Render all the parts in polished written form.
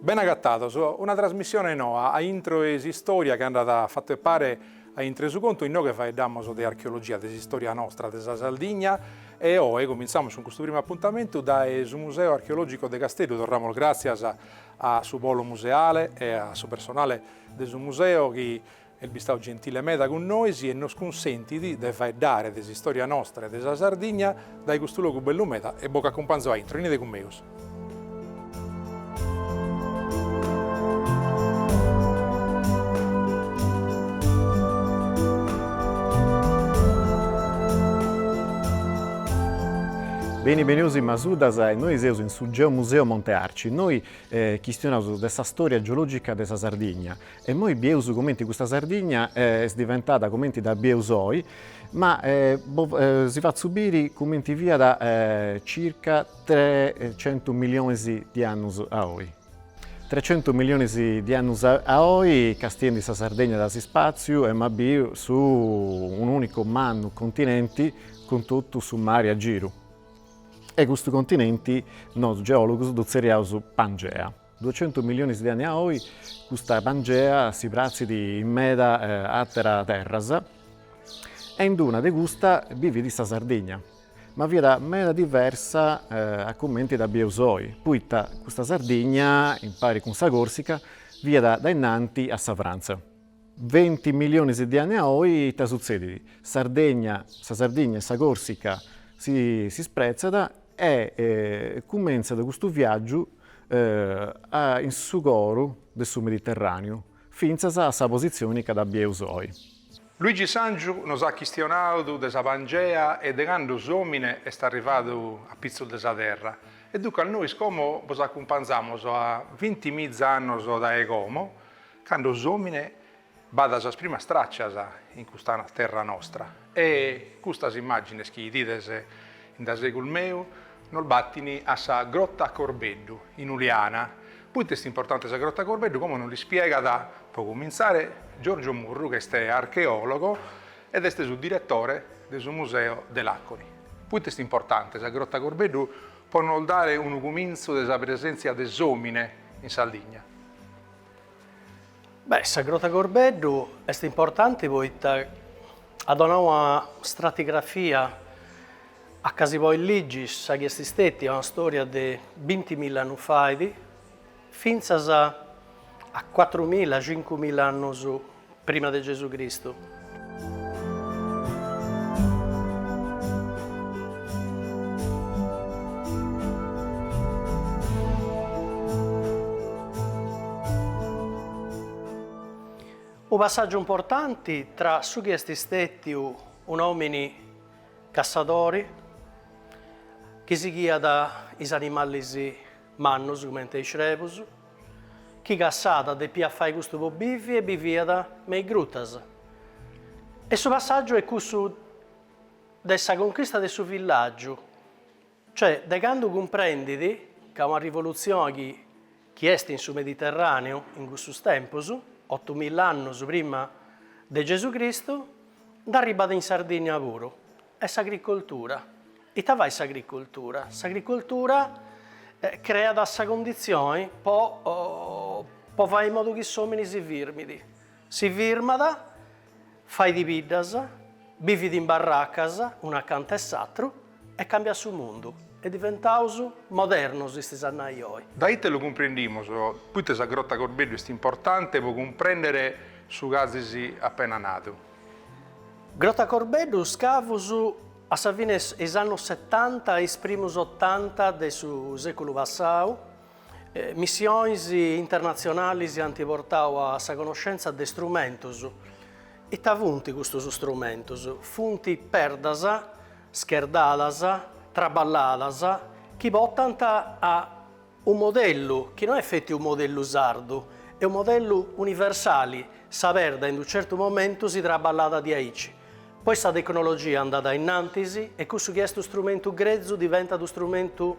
Ben agattato, una trasmissione nuova, a intro e storia che è andata fatta pare a intro su conto in noi che fai dammo di archeologia, di storia nostra, della Sardegna e oggi cominciamo con questo primo appuntamento dal Museo Archeologico de Castello. Torniamo grazie a suo polo museale e a suo personale del museo che è stato gentilemente con noi e nos consenti di fare dare della storia nostra e della Sardegna dai questo luogo bello meta e bocca accompagno a intro. Venite con me. Benvenuti Masudas e noi siamo in su Geomuseo Monte Arci. Noi chiestioniamo della storia geologica della Sardegna e noi abbiamo commenti questa Sardegna è diventata commenti da Beusoi, ma si fa subire commenti via da circa 300 milioni di anni a oggi. 300 milioni di anni a oggi, Castieni di Sardegna da si spazio e ma su un unico manno continente con tutto su mare a giro. E questi continenti, noi geologi, dozeriamo Pangea. 200 milioni di anni a oggi, questa Pangea si prazzi di in meda a terra e in una di questa vive di Sardegna, ma via da meda diversa a commenti da Beusoi. Poi questa Sardegna, in pari con sa Corsica, via da innanti a sa Francia. 20 milioni di anni a oggi, ta succede? Sa Sardegna e sa Corsica si sprezzano e comincia da questo viaggio in sugoro del suo Mediterraneo, fino a sa posizione che da Beusoi. Luigi Sangiu nos ha questionato della Pangea e di quando l'uomo è arrivato a pizzo della terra. E dunque noi come ci accompagniamo a 20.000 anni da Egomo, quando l'uomo va da prima straccia in questa terra nostra. E queste immagini che dite in secolo meu, non battini a sa Grotta Corbeddu in Uliana. Poi è importante sa Grotta Corbeddu, come non li spiega può cominciare Giorgio Murru, che è archeologo ed è il direttore del Museo dell'Acconi. Poi è importante sa Grotta Corbeddu può non dare un comincio della presenza del Zomine in Sardegna. Beh, sa Grotta Corbeddu è importante perché ha dato una stratigrafia a casi poi Ligis, a questi stetti, è una storia di 20.000 anni fa, fino a 4.000-5.000 anni prima di Gesù Cristo. Un passaggio importante tra su questi stetti un uomini cacciatori, che si guida dai animali mannus, come i crebus, che cassata de pia fai questo po' bivi e bivia da mei gruttas. E questo passaggio è questo della conquista del suo villaggio, cioè da quando comprendi che una rivoluzione che è in su Mediterraneo in questo tempo, 8.000 anni prima di Gesù Cristo, da arrivata in Sardegna pure, è l'agricoltura. E ta vai s'agricoltura. S'agricoltura crea questa condizione può fare in modo che gli uomini si virmidi. Si virmada, fai di viddas, vivi in barraccas, una accanto e l'altro, e cambia il mondo. E diventaus modernos questi anni oggi. Da te lo comprendiamo, poi la Grotta Corbeddu è importante per comprendere su casi appena nato. Grotta Corbeddu scavus a sa fine degli anni 70 e i primi 80 del secolo passato, missioni internazionali si hanno portato a sa conoscenza di strumenti e t'avunti questi strumenti, funti perdas, scherdadas, traballadas, che portano a un modello che non è effetti un modello sardo, è un modello universale, saperda in un certo momento si traballata di aici. Poi questa tecnologia è andata innanzi e questo strumento grezzo diventa un strumento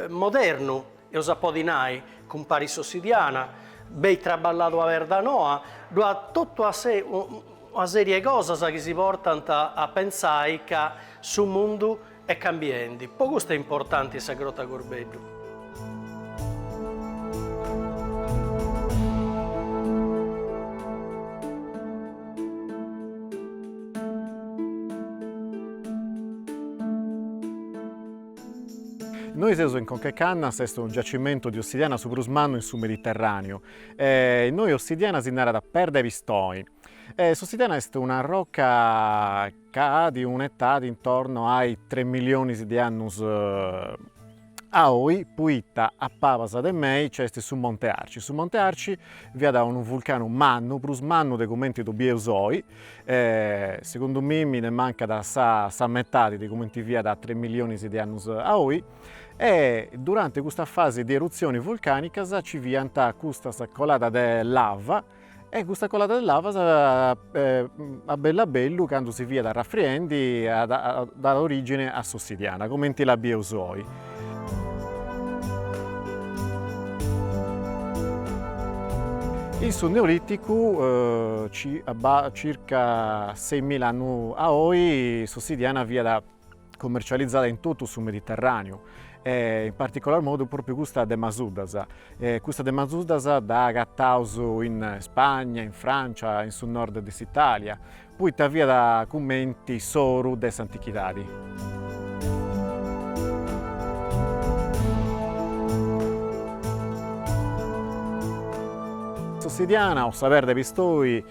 moderno e usa podinai con Paris ossidiana, bei traballato a Verdanoa, ha tutto a sé una serie di cose che si portano a pensare che sul mondo è cambiando. Poi questo è importante questa Grotta Corbeddu. Noi siamo in Conchecannas, è un giacimento di ossidiana su Brusmanno in su Mediterraneo. Noi ossidiana si narra da perde vistoi. L'ossidiana è una rocca che ha di un'età di intorno ai 3 milioni di anni a oi, puitta a Pavasa de Mei, c'è su Monte Arci. Su Monte Arci vi da un vulcano mannu, Brusmannu de commenti do Bieusoi, secondo me mi ne manca da sa metà di commenti via da 3 milioni di anni a oi, e durante questa fase di eruzioni vulcanica ci vianta questa colata di lava, e questa colata di lava a bella bello quando si via da raffriendi da origine a Sossidiana, commenti la Bieusoi. Il Neolitico circa 6.000 anni a oggi, Sossidiana via commercializzata in tutto sul Mediterraneo, in particolar modo proprio questa de Masudasa. Questa de Masudasa da gattauso in Spagna, in Francia, in sul nord dell'Italia, poi via da commenti soru des antichitadi. Sossidiana o saper de pistoi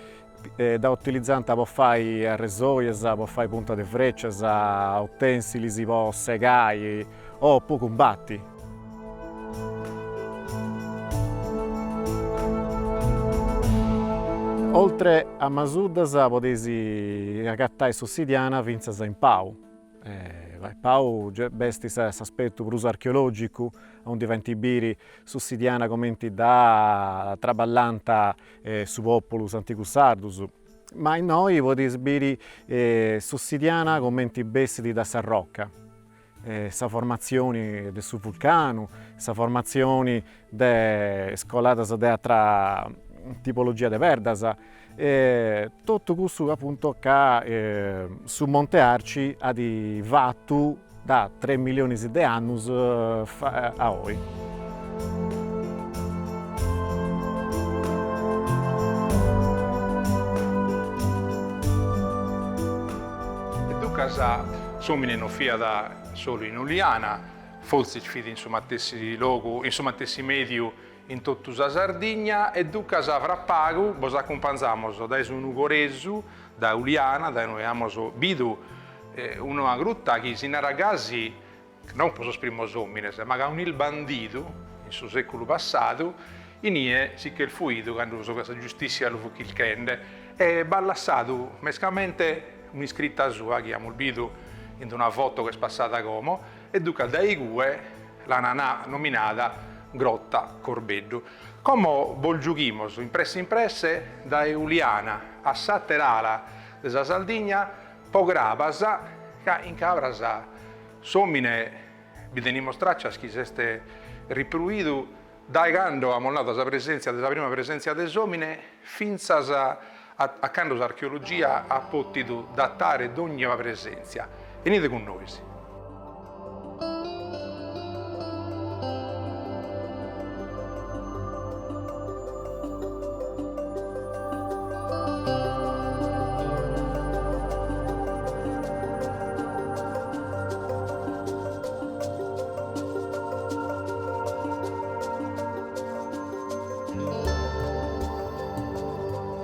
da utilizzante può fare resoies, può fare punta de freccias, utensili si può segai o può combatti. Oltre a Masuddas potesi agattare Sossidiana vinzas in Pau. Pau besti aspetto più archeologico, onde venti biri Sossidiana commenti da traballanta su popolus anticus sardus, ma in noi potesi biri Sossidiana commenti besti da Sarrocca, sa formazioni del su vulcano, sa formazioni de scoladas de altra tipologia de verdas. Tutto questo appunto che su Monte Arci ha di vattu da 3 milioni di anni a oggi. E tu casa somine non fia da solo in Uliana, forse ci fidi insomma tessi logo, insomma tessi medio in tutta la Sardegna e du casa avrà pago, vos accompagnamos da un Ugoresu, da Uliana, da noi amos bidu, una grutta che si ragazzi non posso esprimere somines, ma un il bandito in suo secolo passato, in ie sì che il fuido quando so questa giustizia lo fu il kende e ballassato mescamente un'iscritta sua che amo il bidu in una foto che è passata come e duca dai gue la nanà nominata Grotta Corbeggio. Come volgiughimos impresse da Uliana a Satterala della Sardegna, pograbas che in cabrasa somine vi dimostraccia che siete ripruido daigando a mollata la presenza della prima presenza del somine finzas a quando l'archeologia ha potuto datare d'ogni presenza. Venite con noi.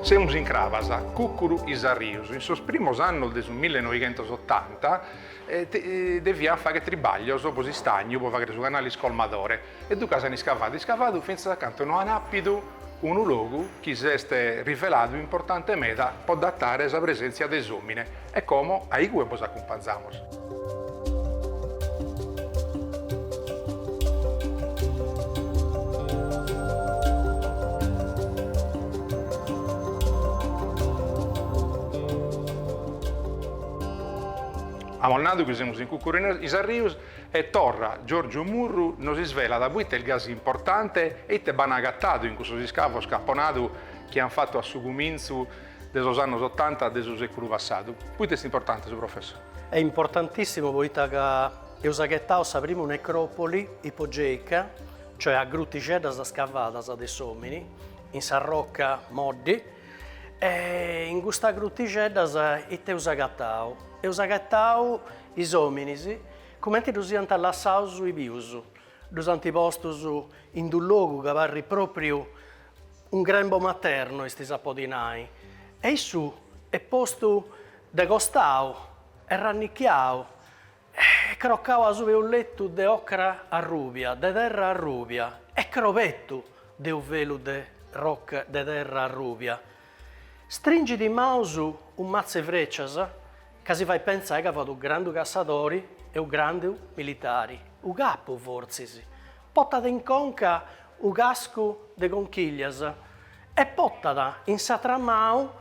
Siamo in Cravasa, Cuccuru Isarrius. In sos primos anni del 1980 deviamo fare tribaglios, dopo stagno, per fare su canali scolmadore. E due casi scavato, finché accanto non hanno appido un luogo che si è rivelato importante meta per datare la presenza dei uomini. E come a i cui ci accompagniamo. A Molnado che siamo in Cuccuru Isarrius e torra Giorgio Murru non si svela da buita il gas importante e te banagattato in questo scavo scapponato che hanno fatto a Suguminzu degli anni 80 del secolo passato. Poi è importante, su professore. È importantissimo poiché che usaghettao sa prima un'ecropoli ipogeica, cioè a grutticedas da scavadas dei somini, in Sarrocca Moddi, e in questa grutticedas ite usagattao. E usagattao i sominisi Commenti usiant all'assausu i biusu, dus antipostusu in un luogo che varri proprio un grembo materno istis apodinai. E su è posto de costau, e rannicchiau, e croccau a su un letto de ocra a rubia, de terra a rubia, e cropettu de un velo de rocca de terra a rubia. Stringi di mausu un mazze freccias, che si fai pensare che ha fatto un grande cazzatori e un grande militari, un capo forzisi. Pottata in conca un casco de conchiglias e pottata in satramau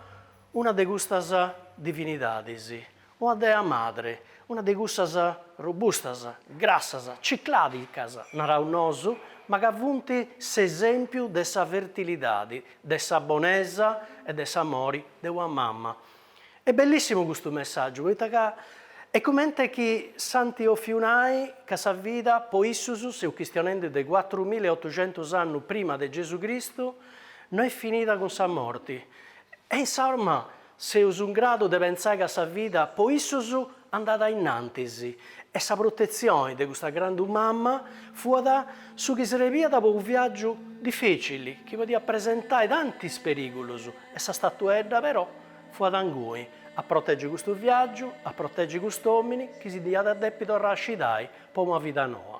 una de gustas divinidadisi, una dea madre, una de gustas robustas, grassas, cicladicas, narà un osu, ma che avunti s'esempio de sa fertilidade, de sa bonesa e de s'amori de una mamma. È bellissimo questo messaggio, è come che Santi Ofiunai, che sa vita, poissusu, se questionando de 4800 anni prima di Gesù Cristo, non è finita con sa morte. E insomma, se us un grado di pensare che sa vita, poissusu andata innantisi. E sa protezione di questa grande mamma fu da su che sarebbe dopo un viaggio difficile, che poteva presentare tanti pericoli. E sa statuetta però fu da angui a proteggere questo viaggio, a proteggere questi uomini che si dia da debito a rascidai per una vita nuova.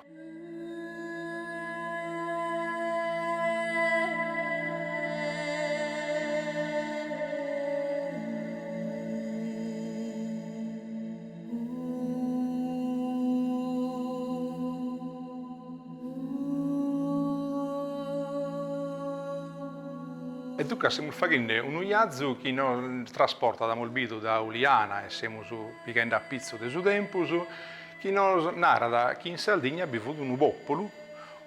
E dunque stiamo facendo un viaggio che nos trasporta da Molbido, da Uliana, e siamo picando a pizzo del suo tempo, che nos narra che in Sardegna abbiamo avuto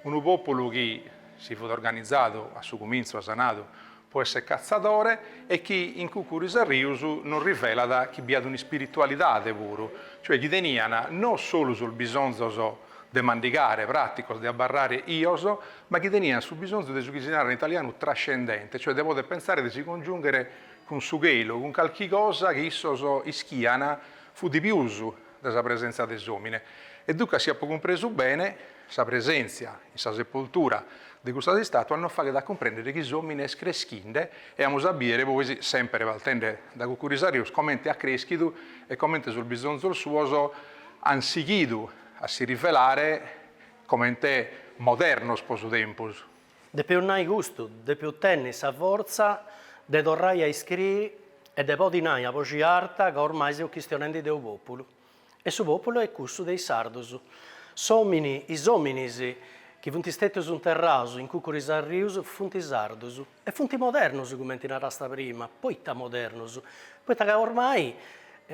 un popolo che si fu organizzato a suo comincio, a Sanato, può essere cazzatore, e che in Cucuris Rius non rivela che abbia una spiritualità puro, cioè che teniano non solo sul bisogno di mandicare, pratico, di abbarrare ioso, ma che tenia sul bisogno di cucinare in italiano trascendente, cioè di poter pensare di si congiungere con sughelo, con qualche cosa che issoso ischiana fu di più della presenza des uomini. E dunque si è compreso bene sa presenza in sa sepoltura di questa statua hanno fatto da comprendere che gli uomini screschinde e a sapere poi sempre partendo da Cucurisarius come ha cresciuto e come sul bisogno del suo hanno seguito a si rivelare come moderno sposo tempo. De più nai gusto, de più tennis a forza, de torrai a iscrivere e de podi nai a voce arta che ormai si questionando del popolo. E su popolo è questo dei sardos. Somini, i sominis che funti stetti su un terraso in Cucuris Rius, funti sardos. E funti modernos, come ti narrasta prima, poi ta modernos. Poi che ormai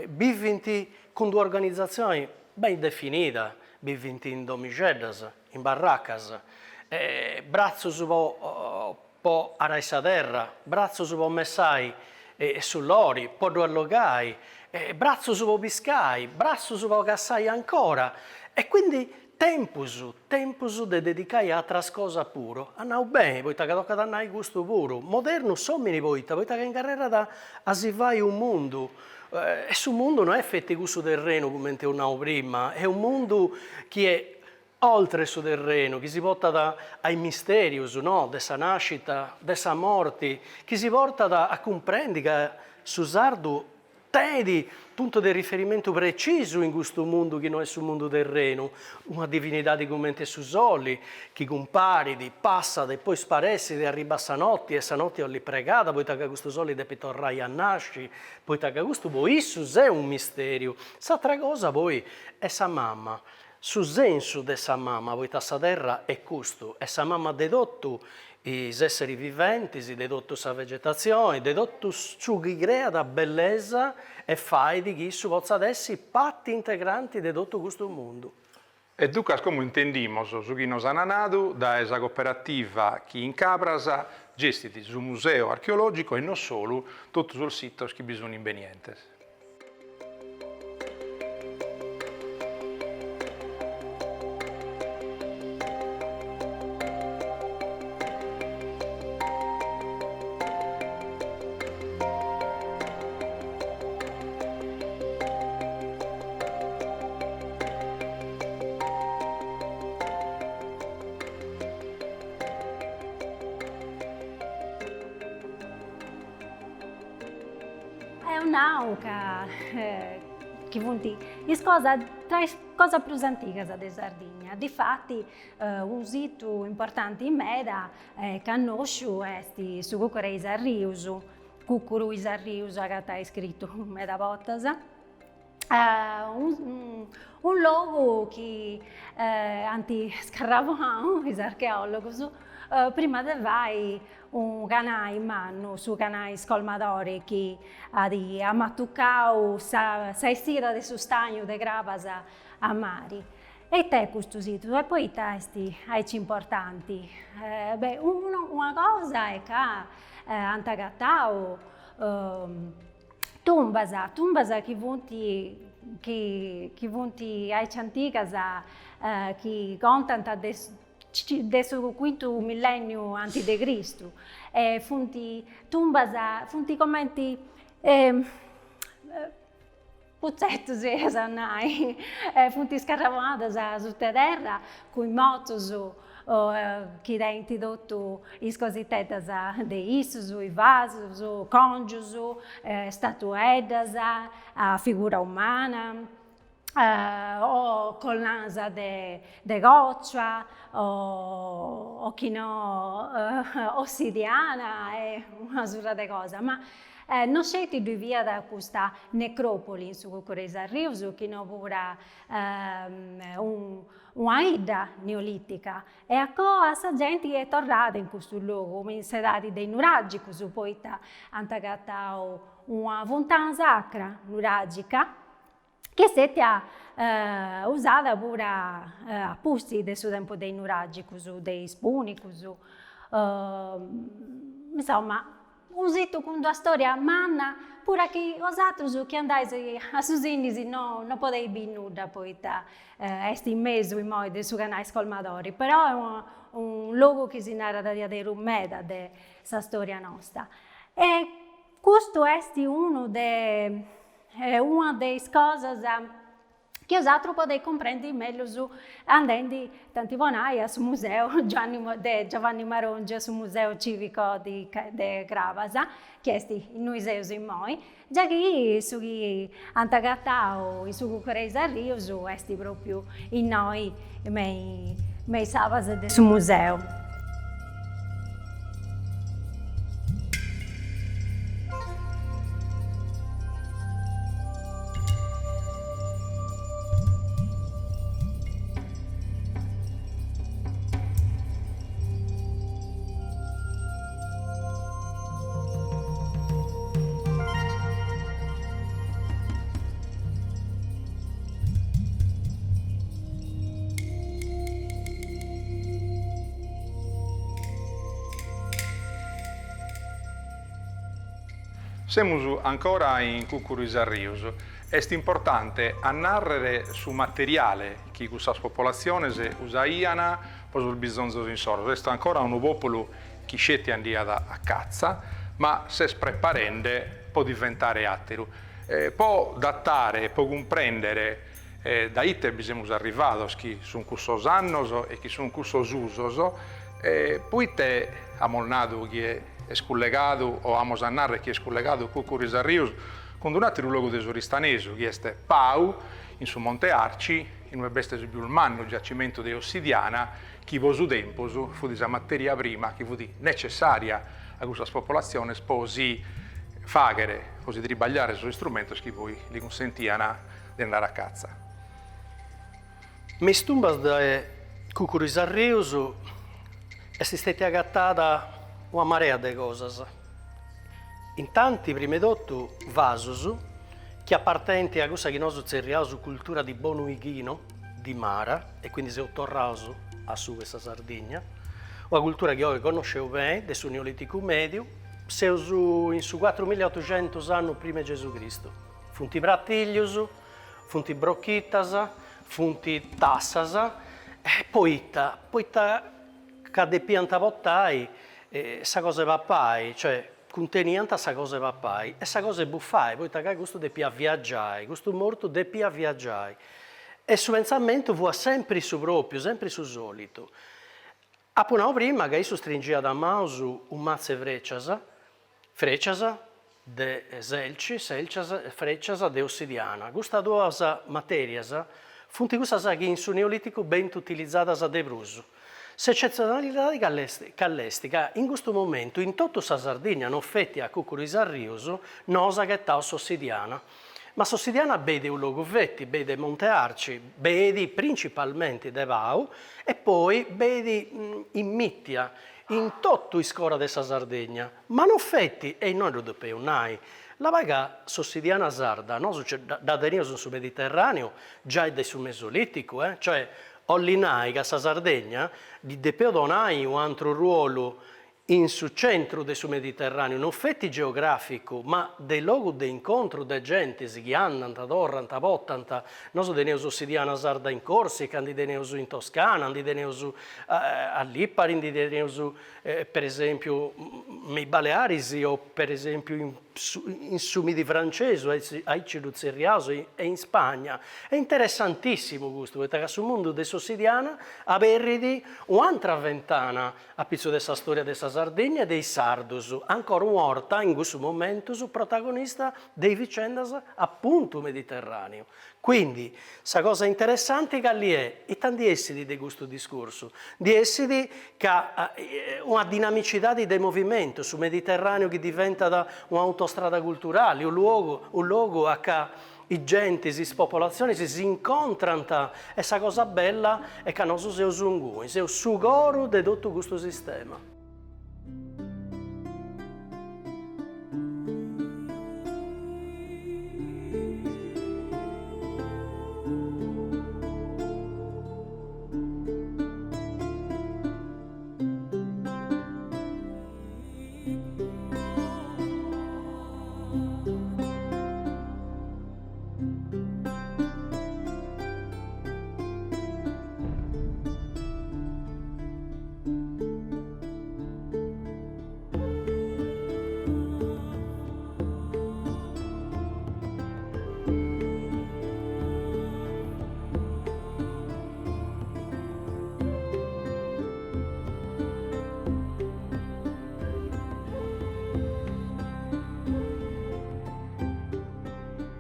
vivinti con due organizzazioni ben definita, vivinti in domicellas, in barraccas, braccio su po' araisa terra, braccio su po' messai sull'ori, po' allogai, braccio su po' piscai, braccio su po' cassai ancora, e quindi tempus de dedicare a altre cose puro, andau bene, poi che tocca dannai gusto puro, moderno somini poi che in carriera da si vai un mondo. E sul mondo non è effetti questo terreno come dicevamo prima, è un mondo che è oltre il suo terreno, che si porta ai misteri, no? Dessa nascita, dessa morte, che si porta a comprendere che su sardo tedi punto di riferimento preciso in questo mondo che non è sul mondo terreno, una divinità di come su soli, che compari, passa e poi sparesse e arriva a notte e notte ho li pregata, poi che questo soli deve tornare a nascere, poi che questo poi Issus è un misterio. S'altra cosa poi è sa mamma, su senso di sa mamma, poi sa terra è questo, è sa mamma dedotto gli esseri viventi, dedotto sa vegetazione, dedotto ciò che crea da bellezza e fai di chi su possa essi patti integranti dedotto questo mondo. E dunque come intendimos su chi nos hanno nato da esa cooperativa che in Caprasa gestiti su museo archeologico e non solo, tutto sul sito che bisogna invenientes. não que vunti tra le cose più antiche da Sardegna. Difatti, un sito importante in Meda che conosco è su Cucuru Isarriusu, Cucuru Isarriusu che è scritto Meda Bottasa. Un luogo che anti scarravano gli archeologi prima di vai un canale in mano su canale scolmadori che ha mattucao sa stira di sustagno di gravasa a mari e te questo sito e poi i testi importanti una cosa è che antagattao tumbasa che vunti ai antiche che contano del quinto millennio anti de Cristo funti commenti puzzettos funti scarravadas su terra con motos che da introdotto i cosiddettas de issos, i vasos, congius, statuedas, a figura umana, o collanza de goccia, o chi no ossidiana, e una sura de cosa. Ma non siete due via da questa necropoli su Cucuru Isarriusu, che non pura un'aida neolitica. E questa gente è tornata in questo luogo, in sedati dei nuraggi, così poi antagata una fontana sacra nuragica, che è stata usata pure a posti del tempo dei nuraggi, dei spuni, insomma, un sito con una storia manna, pure che os altri che andai a Susinisi non potei ben nulla poi essere in mezzo in modo su canale scolmadori, però è un luogo che si narra da dire un meda della storia nostra. E questo è una delle cose che os altri potete comprendere meglio andando tanti vonai al museo Giovanni Marongia, sul museo civico di Gravasa, che è in museo in Moi, già che su Antagattao e su Cucuru Isarriusu è proprio in noi, mei savas del museo. Siamo ancora in Cucuru Isarriusu. È importante a narrare su materiale che questa popolazione usaiana per il bisogno in sordo. Questo è ancora un popolo che scende andata a cazza, ma se preparende può diventare attero. Può dattare, può comprendere da ite bisogna arrivare che sono questi anni e che sono questi usi, poi te a Molnado che è scollegato o a Mosannarre che è scollegato a Cucuru Isarriusu con un altro luogo di Soristanesu che è Pau in su Monte Arci in una bestia più il manno giacimento di ossidiana che vosu tempo fu di materia prima che fu necessaria a questa popolazione sposi faghere così di ribagliare sugli strumenti che poi gli consentivano di andare a cazza. Mi stumbas da Cucuru Isarriusu è stata agattata una marea di cose. Intanto, prima di tutto, vasos che appartenenti a questa che noi cerchiamo cultura di Bonuighino, di Mara, e quindi siamo tornati a su questa Sardegna, una cultura che io conoscevo bene, del suo Neolitico medio, siamo in su 4800 anni prima di Gesù Cristo. Funti brattiglios, funti brocchittas, funti tassas, e poi cade pianta bottai, sa cosa pappai, cioè conteniente sa cosa pappai e sa cosa buffai, poi tagai questo de pia viaggiai, questo morto de pia viaggiai. E su pensamento fu sempre su proprio, sempre su solito. Appunto prima che io stringia da mausu un mazze frecciasa, de selci, selcias e freccias de ossidiana. Questa due materias funt quistas che in su neolitico ben utilizzadas de brusu. S'eccezionalità callestica in questo momento in tutta sa Sardegna non fetti a Cucuris a Rius nosa che tau s'ossidiana. Ma s'ossidiana vede un luogo vetti, vede Monte Arci, vedi principalmente de Vau e poi vedi in Mittia, in tutto iscora de sa Sardegna. Ma non fetti, e noi lo dobbiamo nai. La vaga s'ossidiana sarda, no? Da Denius sul Mediterraneo, già è sul Mesolitico, cioè Ollinai, che sa Sardegna, di Depeodonai un altro ruolo in su centro del suo Mediterraneo, non fetti geografico, ma del luogo di incontro de gente, che andano, dorranta, bottanta, non so, deneus ossidiana sarda in Corsica, di deneus in Toscana, di deneus a Lipari, di deneus, per esempio, nei Balearisi o per esempio in sumidi francesi, ai Ciluzeriaso e in Spagna. È interessantissimo questo, perché sul mondo dell'ossidiana averridi un'altra ventana a pizzo della storia della Sardegna e dei Sardus, ancora un'orta in questo momento protagonista dei vicendas appunto mediterraneo. Quindi, sa cosa interessante che lì è, e tanti essidi di questo discorso, di essidi che una dinamicità di movimento sul Mediterraneo che diventa da un'autostrada culturale, un luogo a cui i genti, le popolazioni si incontrano e sa cosa bella è che noi siamo zungui, siamo sugoro di tutto questo sistema.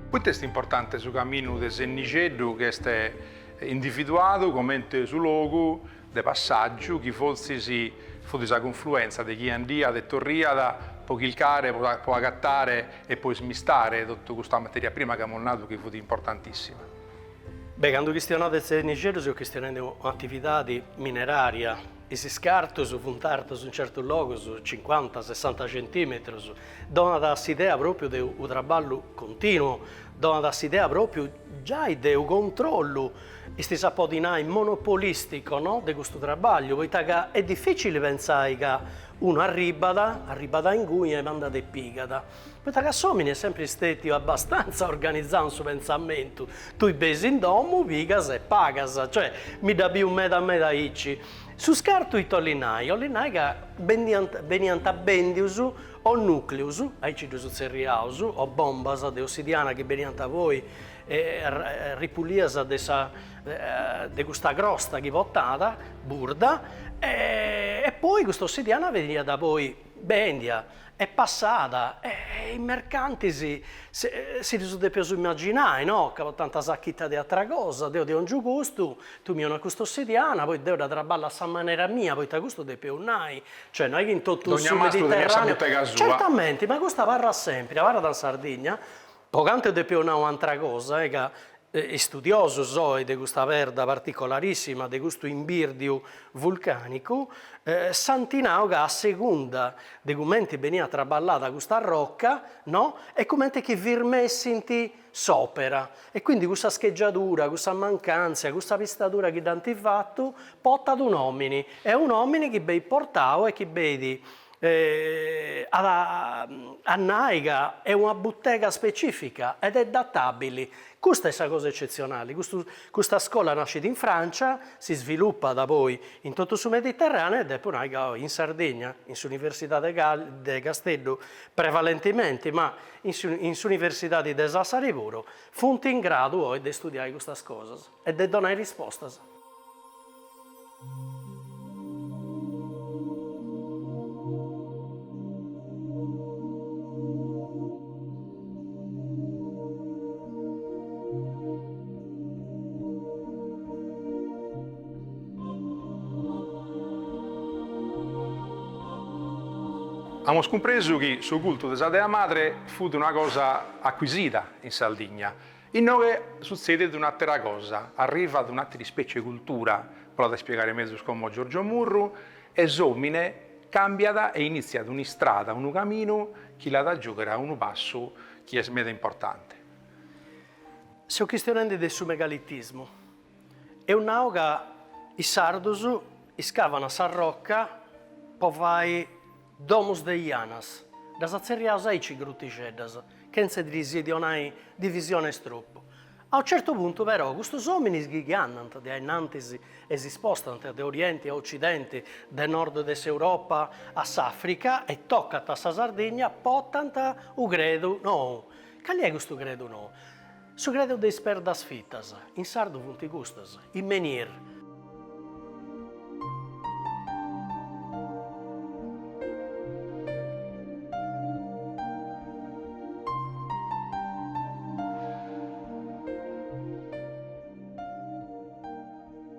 Questo è importante sul cammino del Sennicedo che è individuato come sul luogo di passaggio che fosse la confluenza di chi andia, di torriada, può chilcare, può agattare e poi smistare tutta questa materia prima che abbiamo nato che fu importantissima. Beh, quando questionate il Sennicedo si questionano attività mineraria. E si scarto su puntarto su un certo luogo su 50-60 centimetri, dona da idea proprio di un traballo continuo, dona da idea proprio già di un controllo, e si sa po' di monopolistico, no? Di questo traballo, perché è difficile pensare che uno arriva da in cui e manda de pigada. Perché Somini è sempre stato abbastanza organizzato il suo pensamento. Tu besi in domo, vigas e pagas, cioè mi da più me da ici. Su scarto i tollinai che veniano bendius o nucleus, ai cidus cerriaus, o bombas de ossidiana che veniano a voi, ripulias de questa grosta che vottata, burda, e poi questa ossidiana veniva da voi bendia. È passata e i mercanti si devono immaginare, no? Che ho tanta sacchita di altra cosa, devo di un giù gusto, tu mi hai una questa ossidiana, poi devo da traballa a maniera mia, poi da gusto di peunai, cioè noi che in tutto il sud Mediterraneo, certamente, ma questa varrà sempre, varrà da Sardegna, poc'anto di peunare un'altra cosa, che studioso so di questa verda particolarissima, di questo imbirdio vulcanico, santinao che a seconda di come veniva traballata questa rocca, no? E come che virmessinti s'opera. E quindi questa scheggiatura, questa mancanza, questa pistatura che danti fatto, porta ad un uomini. È un uomini che bei portao e che vedi a Naiga è una bottega specifica ed è databile. Questa è una cosa eccezionale. Questa scuola nasce in Francia, si sviluppa da poi in tutto il Mediterraneo ed è poi in Sardegna, in Università de Castello prevalentemente, ma in Università di Sassari pure, funti in grado di studiare queste cose e di dare risposte. Abbiamo compreso che il culto della Dea Madre fu una cosa acquisita in Sardegna. In noi succede un'altra cosa, arriva ad un'altra specie di cultura, poi da spiegare meglio come Giorgio Murru, e Zomine cambia e inizia una strada, un cammino che la da giocare a un passo che è meda importante. Stiamo questionando del suo megalitismo. È un'auga, i sardosu, scavano a Sarrocca, poi vai domus de Ianas. Da sazzeriaus aici grutticedas, che non si divisionai divisione struppo. A un certo punto, però, questi uomini gigantano, di innanzi e si spostano da Oriente a Occidente, da nord dell'Europa a Africa, e tocca a Sardegna, potanta un gredo no. Qual è questo gredo no? Su gredo dei sperdas fittas, in sardo punti gustas, in menir.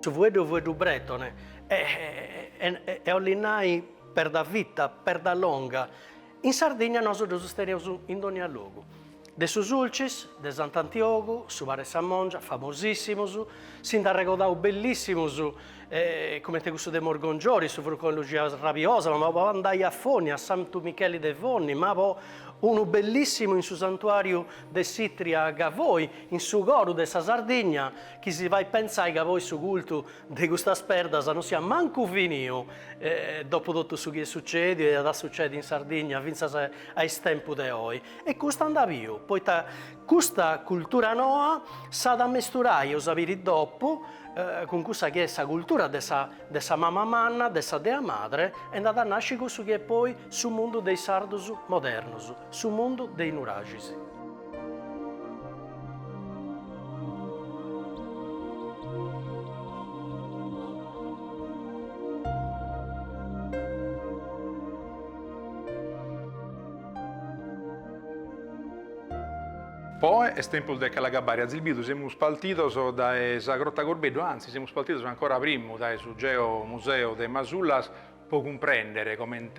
Su vuedo bretone e ollinai per da vita, per da longa. In Sardegna noi sosteniamo in ogni luogo. De sus ulcis, de Sant'Antioco, su Mare San Mongia, famosissimos, sin da regodau bellissimos, come te gusto de Morgongiori, su Frucon Lucia Rabiosa, ma poi andai a Foni, a Santo Michele de Vonni, ma poi uno bellissimo in su santuario de Sitria a Gavoi, in su Goru de sa Sardegna, chi si va a pensare che voi su culto de questa sperda non sia manco finito, dopo tutto su che succede e da succede in Sardegna, fino a tempo de oggi. E questo andava io, poi questa cultura nuova sa da mesturare, io sapere dopo, con questa che è la cultura della mamma manna, della dea madre, è andata a nascere su che è poi sul mondo dei sardos modernos, sul mondo dei nuragisi. Poi è tempo di Calagabbari, a Zilbidu siamo partiti da Grotta Gorbedo, anzi siamo partiti ancora prima dal Sugeo Museo de Masullas, per comprendere come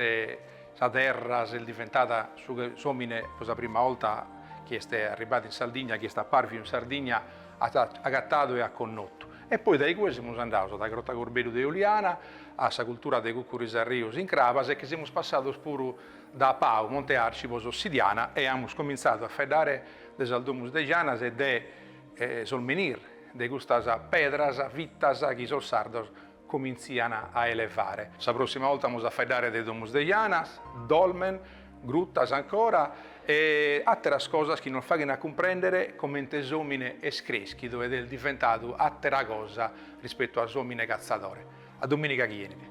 la terra è diventata somine per la prima volta che è arrivata in Sardegna, che sta a Parvi in Sardegna, agattato e acconnotto. E poi da qui siamo andati da Grotta Gorbedo de Juliana, alla cultura dei Cucurisarrios in Cravas, e che siamo passati pure da Pau, Monte Arcipos, Ossidiana, e abbiamo cominciato a fare des aldomus de Janas e de solmenir, de gustas pedras, vittas, che i sardos cominciano a elevare. La prossima volta abbiamo a fare dei domus de Janas, dolmen, gruttas ancora, e altre cose che non fanno comprendere come tesomine e screschi, dove è diventato altra cosa rispetto a somine cazzatore. A domenica chieni.